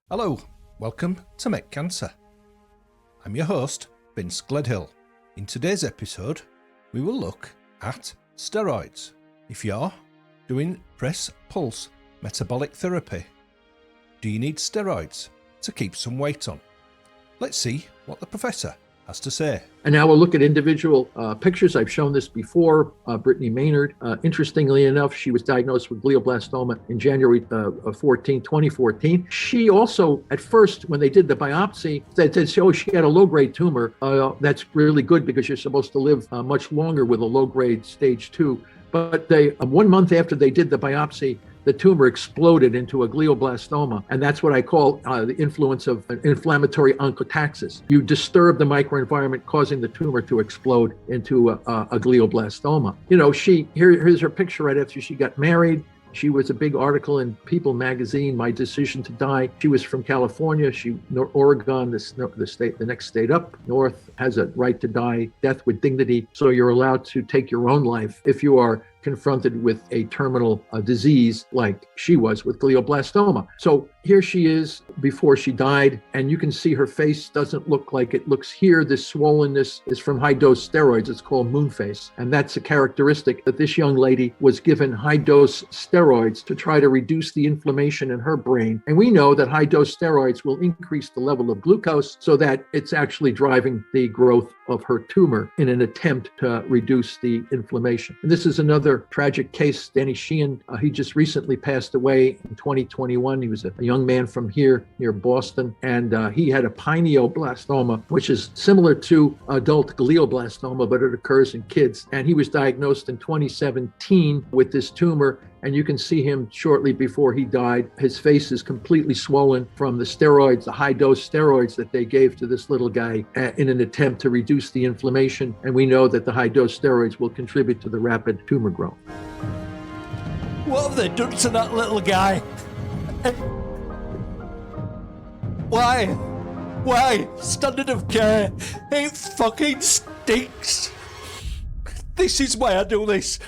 Hello, welcome to Make Cancer. I'm your host, Vince Gledhill. In today's episode, we will look at steroids. If you're doing press pulse metabolic therapy, do you need steroids to keep some weight on? Let's see what the professor has to say. And now we'll look at individual pictures. I've shown this before. Brittany Maynard, interestingly enough, she was diagnosed with glioblastoma in January 2014. She also, at first, when they did the biopsy, they said, oh, she had a low-grade tumor. That's really good because you're supposed to live much longer with a low-grade stage 2. But 1 month after they did the biopsy, the tumor exploded into a glioblastoma. And that's what I call the influence of an inflammatory oncotaxis. You disturb the microenvironment, causing the tumor to explode into a glioblastoma. You know, here's her picture right after she got married. She was a big article in People magazine, My Decision to Die. She was from California. Oregon, the next state up north, has a right to die, death with dignity. So you're allowed to take your own life if you are confronted with a terminal disease like she was with glioblastoma. So here she is before she died, and you can see her face doesn't look like it looks here. This swollenness is from high-dose steroids. It's called moon face. And that's a characteristic that this young lady was given high-dose steroids to try to reduce the inflammation in her brain. And we know that high-dose steroids will increase the level of glucose so that it's actually driving the growth of her tumor in an attempt to reduce the inflammation. And this is another tragic case. Danny Sheehan, he just recently passed away in 2021. He was a young man from here near Boston, and he had a pineoblastoma, which is similar to adult glioblastoma, but it occurs in kids. And he was diagnosed in 2017 with this tumor. And you can see him shortly before he died. His face is completely swollen from the steroids, the high-dose steroids that they gave to this little guy in an attempt to reduce the inflammation. And we know that the high-dose steroids will contribute to the rapid tumor growth. What have they done to that little guy? Why? Why? Standard of care. It fucking stinks. This is why I do this.